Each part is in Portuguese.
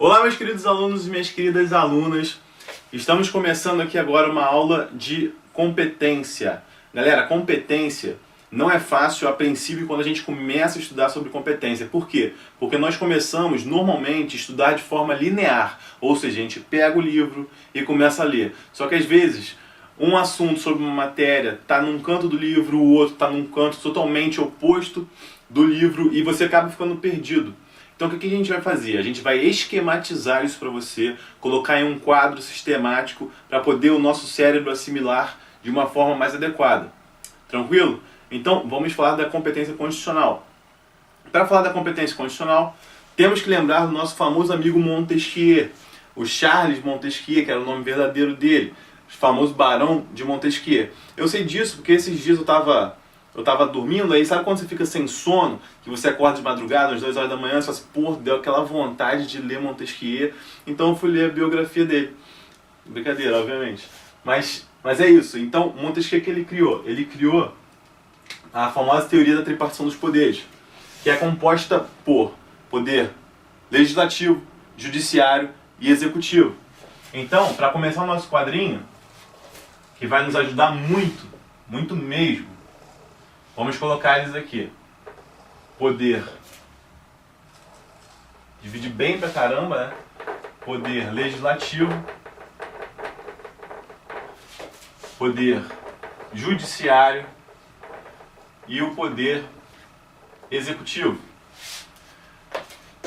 Olá, meus queridos alunos e minhas queridas alunas. Estamos começando aqui agora uma aula de competência. Galera, competência não é fácil a princípio quando a gente começa a estudar sobre competência. Por quê? Porque nós começamos normalmente a estudar de forma linear. Ou seja, a gente pega o livro e começa a ler. Só que às vezes um assunto sobre uma matéria está num canto do livro, o outro está num canto totalmente oposto do livro e você acaba ficando perdido. Então o que a gente vai fazer? A gente vai esquematizar isso para você, colocar em um quadro sistemático para poder o nosso cérebro assimilar de uma forma mais adequada. Tranquilo? Então vamos falar da competência constitucional. Para falar da competência constitucional, temos que lembrar do nosso famoso amigo Montesquieu, o Charles Montesquieu, que era o nome verdadeiro dele, o famoso Barão de Montesquieu. Eu sei disso porque esses dias eu estava dormindo, aí sabe quando você fica sem sono, que você acorda de madrugada, às 2 horas da manhã, você fala assim, pô, deu aquela vontade de ler Montesquieu, então eu fui ler a biografia dele. Brincadeira, obviamente. Mas é isso. Então, Montesquieu, que ele criou? Ele criou a famosa teoria da tripartição dos poderes, que é composta por poder legislativo, judiciário e executivo. Então, para começar o nosso quadrinho, que vai nos ajudar muito, muito mesmo, vamos colocar eles aqui. Poder. Divide bem pra caramba, né? Poder legislativo. Poder judiciário. E o poder executivo.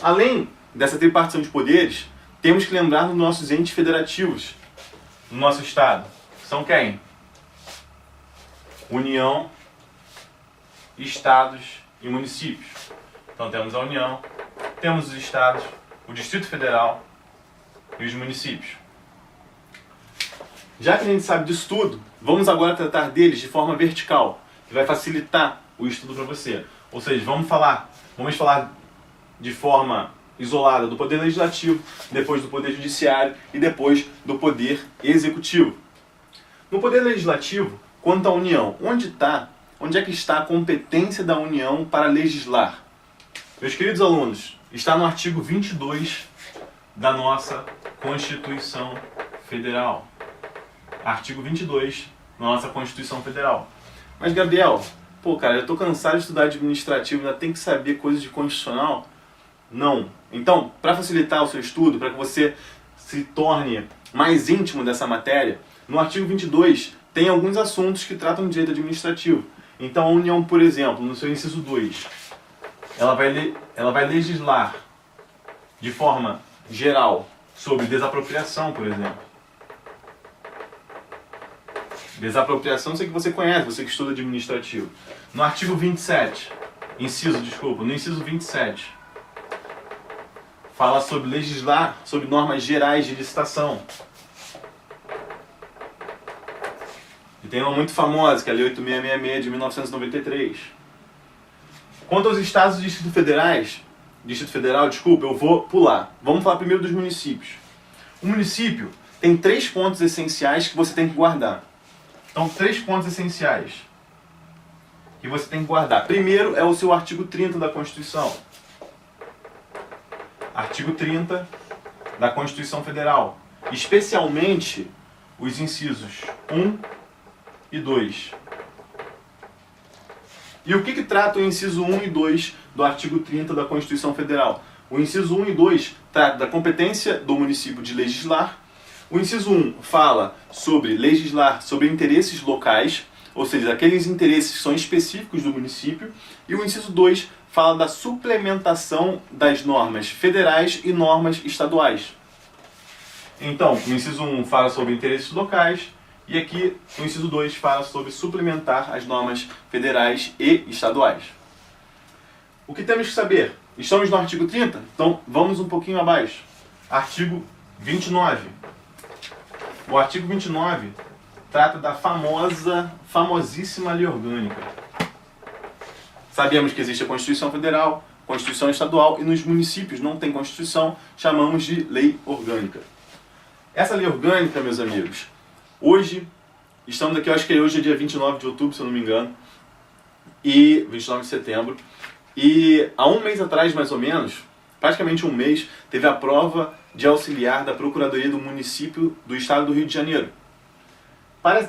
Além dessa tripartição de poderes, temos que lembrar dos nossos entes federativos no nosso estado. São quem? União, estados e municípios. Então temos a União, temos os estados, o Distrito Federal e os municípios. Já que a gente sabe disso tudo, vamos agora tratar deles de forma vertical, que vai facilitar o estudo para você. Ou seja, vamos falar de forma isolada do poder legislativo, depois do poder judiciário e depois do poder executivo. No poder legislativo, quanto à União, onde é que está a competência da União para legislar? Meus queridos alunos, está no artigo 22 da nossa Constituição Federal. Artigo 22 da nossa Constituição Federal. Mas, Gabriel, cara, eu estou cansado de estudar administrativo, ainda tem que saber coisas de constitucional? Não. Então, para facilitar o seu estudo, para que você se torne mais íntimo dessa matéria, no artigo 22 tem alguns assuntos que tratam de direito administrativo. Então a União, por exemplo, no seu inciso 2, ela vai legislar de forma geral sobre desapropriação, por exemplo. Desapropriação, sei que você conhece, você que estuda administrativo. No artigo 27, no inciso 27, fala sobre legislar sobre normas gerais de licitação. E tem uma muito famosa, que é a Lei 8666 de 1993. Quanto aos estados e Distrito Federal, eu vou pular. Vamos falar primeiro dos municípios. O município tem 3 pontos essenciais que você tem que guardar. Então, 3 pontos essenciais que você tem que guardar. Primeiro é o seu artigo 30 da Constituição. Artigo 30 da Constituição Federal. Especialmente os incisos 1 e 2. E o que trata o inciso 1 e 2 do artigo 30 da Constituição Federal? O inciso 1 e 2 trata da competência do município de legislar. O inciso 1 fala sobre legislar sobre interesses locais, ou seja, aqueles interesses que são específicos do município. E o inciso 2 fala da suplementação das normas federais e normas estaduais. Então, o inciso 1 fala sobre interesses locais, e aqui o inciso 2 fala sobre suplementar as normas federais e estaduais. O que temos que saber? Estamos no artigo 30? Então vamos um pouquinho abaixo. Artigo 29. O artigo 29 trata da famosíssima Lei Orgânica. Sabemos que existe a Constituição Federal, Constituição Estadual, e nos municípios não tem Constituição, chamamos de Lei Orgânica. Essa Lei Orgânica, meus amigos, hoje, estamos aqui, eu acho que hoje é dia 29 de outubro, se eu não me engano, e 29 de setembro, e há um mês atrás, mais ou menos, praticamente um mês, teve a prova de auxiliar da Procuradoria do Município do Estado do Rio de Janeiro.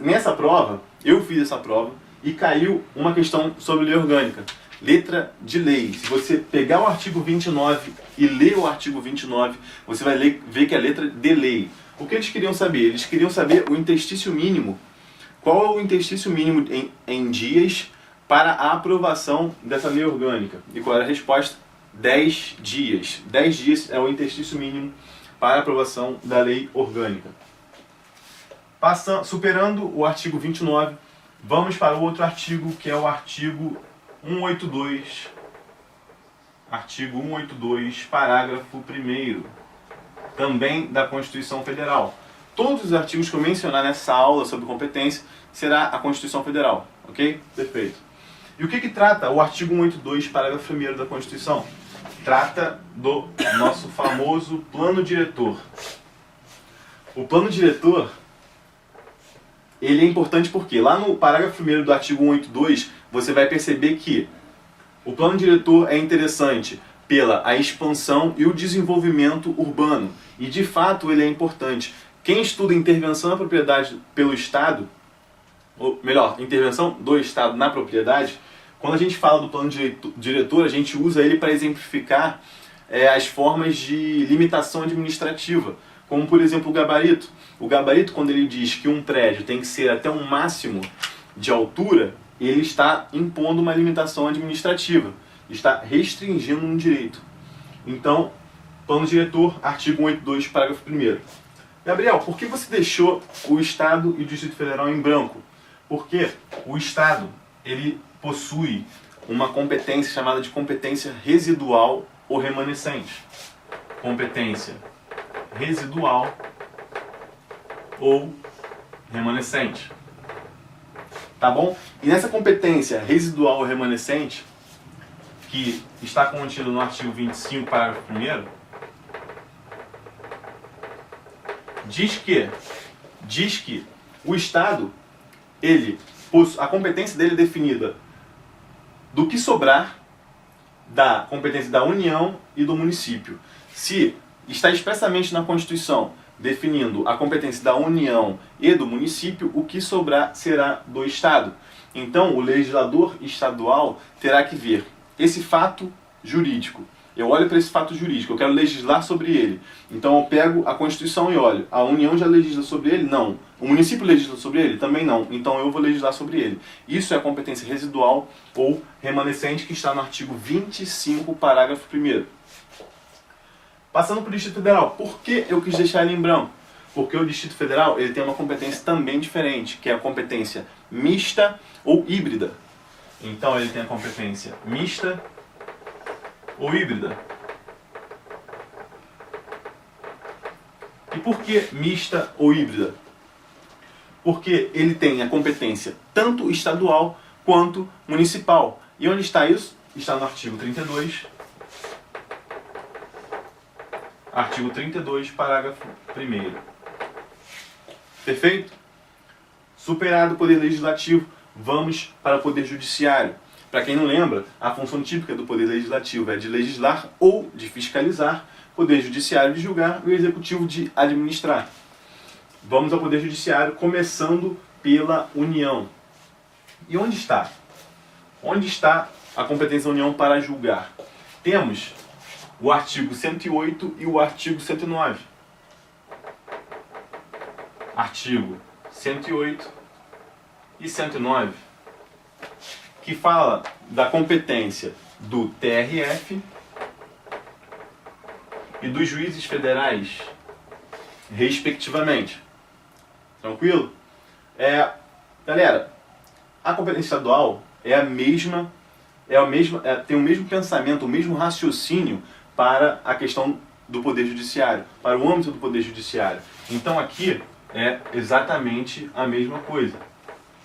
Nessa prova, eu fiz essa prova e caiu uma questão sobre lei orgânica. Letra de lei. Se você pegar o artigo 29 e ler o artigo 29, você vai ver que é a letra de lei. O que eles queriam saber? Eles queriam saber o interstício mínimo. Qual é o interstício mínimo em dias para a aprovação dessa lei orgânica? E qual era a resposta? 10 dias. 10 dias é o interstício mínimo para a aprovação da lei orgânica. Superando o artigo 29, vamos para o outro artigo, que é o artigo 182. Artigo 182, parágrafo 1º, também da Constituição Federal. Todos os artigos que eu mencionar nessa aula sobre competência será a Constituição Federal, ok? Perfeito. E o que trata o artigo 182, parágrafo 1º da Constituição? Trata do nosso famoso plano diretor. O plano diretor, ele é importante porque lá no parágrafo 1º do artigo 182, você vai perceber que o plano diretor é interessante pela a expansão e o desenvolvimento urbano. E de fato ele é importante. Quem estuda intervenção na propriedade pelo Estado, ou melhor, intervenção do Estado na propriedade, quando a gente fala do plano diretor, a gente usa ele para exemplificar as formas de limitação administrativa, como por exemplo o gabarito. O gabarito, quando ele diz que um prédio tem que ser até um máximo de altura, ele está impondo uma limitação administrativa, está restringindo um direito. Então, plano diretor, artigo 182, parágrafo 1º. Gabriel, por que você deixou o Estado e o Distrito Federal em branco? Porque o Estado, ele possui uma competência chamada de competência residual ou remanescente. Competência residual ou remanescente. Tá bom? E nessa competência residual ou remanescente, que está contida no artigo 25, parágrafo 1º, diz que o Estado, a competência dele é definida do que sobrar da competência da União e do município. Se está expressamente na Constituição definindo a competência da União e do município, o que sobrar será do Estado. Então, o legislador estadual terá que ver esse fato jurídico. Eu olho para esse fato jurídico, eu quero legislar sobre ele. Então eu pego a Constituição e olho. A União já legisla sobre ele? Não. O município legisla sobre ele? Também não. Então eu vou legislar sobre ele. Isso é a competência residual ou remanescente que está no artigo 25, parágrafo 1º. Passando para o Distrito Federal. Por que eu quis deixar ele em branco? Porque o Distrito Federal ele tem uma competência também diferente, que é a competência mista ou híbrida. Então ele tem a competência mista ou híbrida. E por que mista ou híbrida? Porque ele tem a competência tanto estadual quanto municipal. E onde está isso? Está no artigo 32. Artigo 32, parágrafo 1º. Perfeito? Superado o poder legislativo, vamos para o poder judiciário. Para quem não lembra, a função típica do poder legislativo é de legislar ou de fiscalizar, poder judiciário de julgar e o executivo de administrar. Vamos ao poder judiciário, começando pela União. E onde está? Onde está a competência da União para julgar? Temos o artigo 108 e o artigo 109. Artigo 108 e 109, que fala da competência do TRF e dos juízes federais, respectivamente. Tranquilo? Galera, a competência estadual tem o mesmo pensamento, o mesmo raciocínio para a questão do Poder Judiciário, para o âmbito do Poder Judiciário. Então aqui é exatamente a mesma coisa.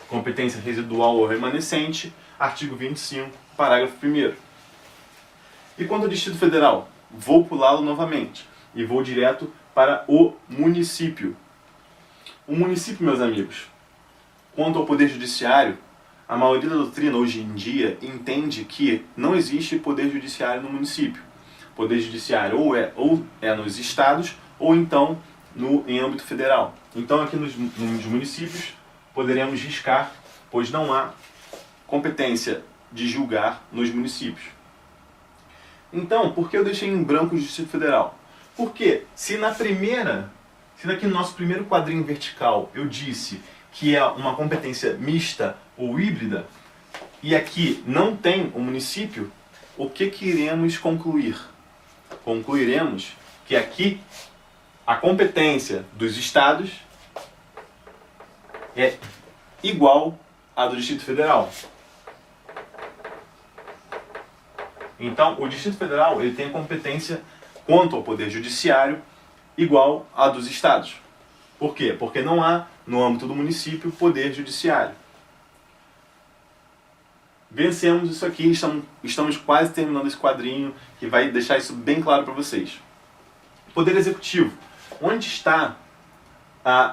Competência residual ou remanescente, artigo 25, parágrafo 1º. E quanto ao Distrito Federal? Vou pulá-lo novamente e vou direto para o município. O município, meus amigos, quanto ao Poder Judiciário, a maioria da doutrina hoje em dia entende que não existe Poder Judiciário no município. poder judiciário ou é nos estados ou então em âmbito federal. Então aqui nos municípios poderemos riscar, pois não há competência de julgar nos municípios. Então, por que eu deixei em branco o Distrito Federal? Porque se aqui no nosso primeiro quadrinho vertical eu disse que é uma competência mista ou híbrida, e aqui não tem o município, o que iremos concluir? Concluiremos que aqui a competência dos estados é igual à do Distrito Federal. Então, o Distrito Federal ele tem a competência quanto ao Poder Judiciário igual à dos estados. Por quê? Porque não há, no âmbito do município, Poder Judiciário. Vencemos isso aqui, estamos quase terminando esse quadrinho, que vai deixar isso bem claro para vocês. Poder Executivo. Onde está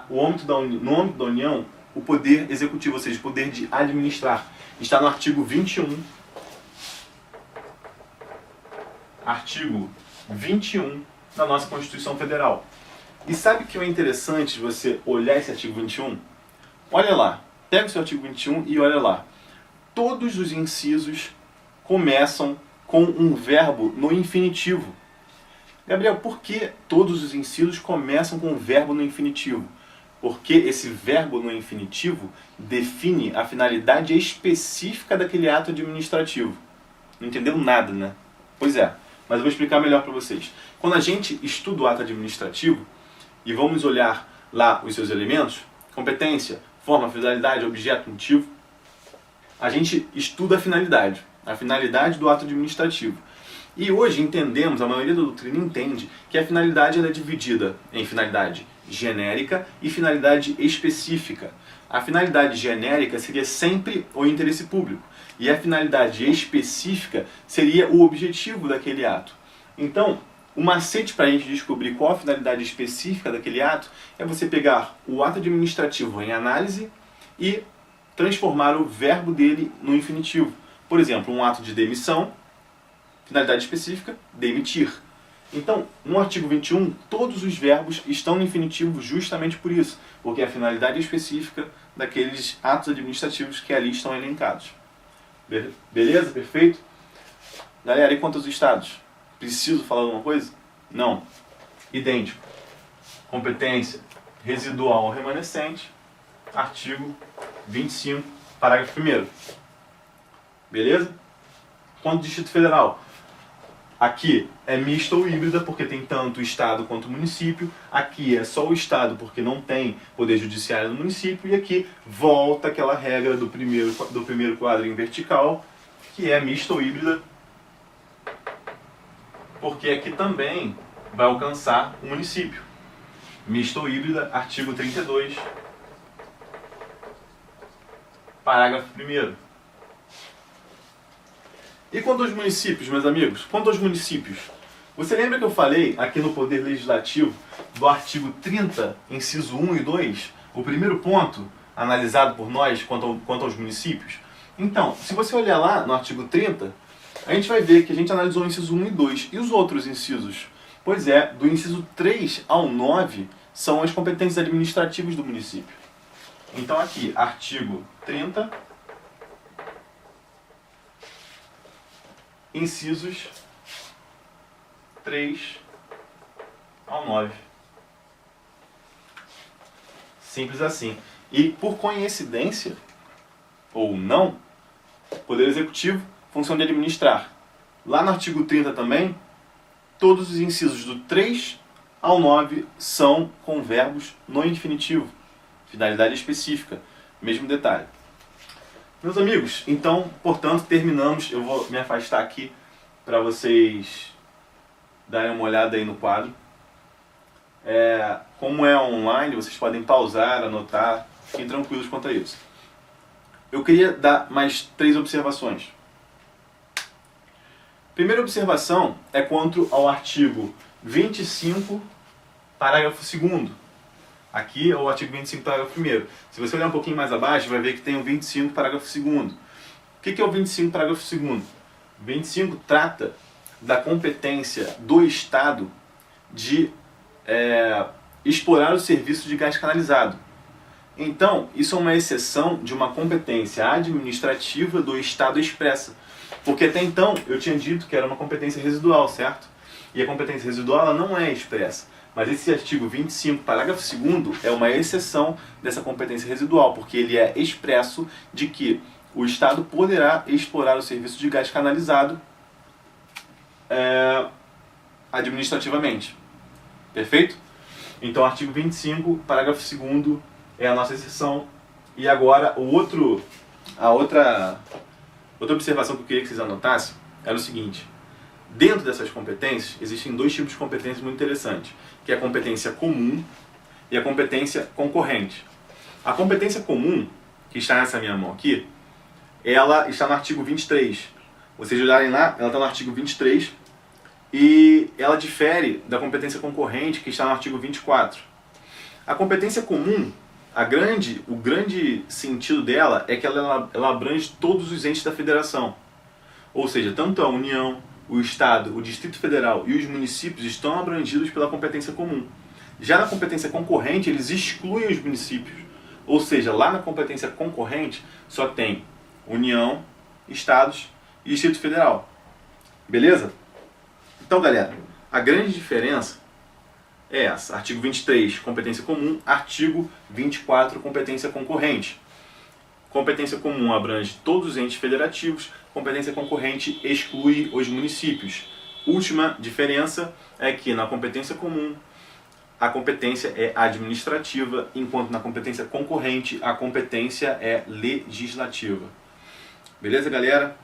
no âmbito da União, o Poder Executivo, ou seja, o poder de administrar? Está no artigo 21. Artigo 21 da nossa Constituição Federal. E sabe o que é interessante você olhar esse artigo 21? Olha lá, pega o seu artigo 21 e olha lá. Todos os incisos começam com um verbo no infinitivo. Gabriel, por que todos os incisos começam com um verbo no infinitivo? Porque esse verbo no infinitivo define a finalidade específica daquele ato administrativo. Não entendeu nada, né? Pois é, mas eu vou explicar melhor para vocês. Quando a gente estuda o ato administrativo, e vamos olhar lá os seus elementos, competência, forma, finalidade, objeto, motivo, a gente estuda a finalidade do ato administrativo. E hoje entendemos, a maioria da doutrina entende, que a finalidade ela é dividida em finalidade genérica e finalidade específica. A finalidade genérica seria sempre o interesse público, e a finalidade específica seria o objetivo daquele ato. Então, o macete para a gente descobrir qual a finalidade específica daquele ato é você pegar o ato administrativo em análise e transformar o verbo dele no infinitivo. Por exemplo, um ato de demissão, finalidade específica, demitir. Então, no artigo 21, todos os verbos estão no infinitivo justamente por isso, porque é a finalidade específica daqueles atos administrativos que ali estão elencados. Beleza? Perfeito? Galera, e quanto aos estados? Preciso falar alguma coisa? Não. Idêntico. Competência residual ou remanescente, artigo 25, parágrafo 1º. Beleza? Quanto ao Distrito Federal? Aqui é mista ou híbrida, porque tem tanto o Estado quanto o município. Aqui é só o Estado, porque não tem poder judiciário no município. E aqui volta aquela regra do primeiro quadrinho vertical, que é mista ou híbrida, porque aqui também vai alcançar o município. Mista ou híbrida, artigo 32, parágrafo 1º. E quanto aos municípios, meus amigos? Quanto aos municípios? Você lembra que eu falei aqui no Poder Legislativo do artigo 30, inciso 1 e 2, o primeiro ponto analisado por nós quanto aos municípios? Então, se você olhar lá no artigo 30, a gente vai ver que a gente analisou o inciso 1 e 2. E os outros incisos? Pois é, do inciso 3 ao 9 são as competências administrativas do município. Então aqui, artigo 30, incisos 3 ao 9. Simples assim. E por coincidência, ou não, Poder Executivo, função de administrar. Lá no artigo 30 também, todos os incisos do 3 ao 9 são com verbos no infinitivo. Finalidade específica. Mesmo detalhe. Meus amigos, então, portanto, terminamos. Eu vou me afastar aqui para vocês darem uma olhada aí no quadro. Como é online, vocês podem pausar, anotar, fiquem tranquilos quanto a isso. Eu queria dar mais 3 observações. Primeira observação é quanto ao artigo 25, parágrafo 2º. Aqui é o artigo 25, parágrafo 1º. Se você olhar um pouquinho mais abaixo, vai ver que tem o 25, parágrafo 2º. O que é o 25, parágrafo 2º? O 25 trata da competência do Estado de explorar o serviço de gás canalizado. Então, isso é uma exceção de uma competência administrativa do Estado expressa. Porque até então eu tinha dito que era uma competência residual, certo? E a competência residual ela não é expressa. Mas esse artigo 25, parágrafo 2º, é uma exceção dessa competência residual, porque ele é expresso de que o Estado poderá explorar o serviço de gás canalizado administrativamente. Perfeito? Então, artigo 25, parágrafo 2º é a nossa exceção. E agora, a outra observação que eu queria que vocês anotassem era o seguinte. Dentro dessas competências, existem dois tipos de competências muito interessantes, que é a competência comum e a competência concorrente. A competência comum, que está nessa minha mão aqui, ela está no artigo 23. Vocês olharem lá, ela está no artigo 23 e ela difere da competência concorrente, que está no artigo 24. A competência comum, o grande sentido dela é que ela abrange todos os entes da federação. Ou seja, tanto a União, o Estado, o Distrito Federal e os municípios estão abrangidos pela competência comum. Já na competência concorrente, eles excluem os municípios. Ou seja, lá na competência concorrente só tem União, Estados e Distrito Federal. Beleza? Então, galera, a grande diferença é essa. Artigo 23, competência comum. Artigo 24, competência concorrente. Competência comum abrange todos os entes federativos. Competência concorrente exclui os municípios. Última diferença é que na competência comum a competência é administrativa, enquanto na competência concorrente a competência é legislativa. Beleza, galera?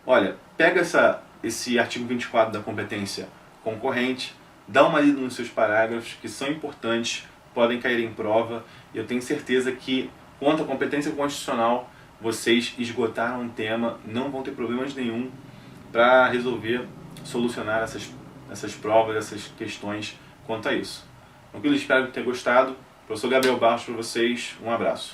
Olha, pega esse artigo 24 da competência concorrente, dá uma lida nos seus parágrafos, que são importantes, podem cair em prova, e eu tenho certeza que, quanto à competência constitucional, vocês esgotaram o tema, não vão ter problemas nenhum para resolver, solucionar essas provas, essas questões quanto a isso. Então, eu espero que tenham gostado. Professor Gabriel Barros para vocês, um abraço.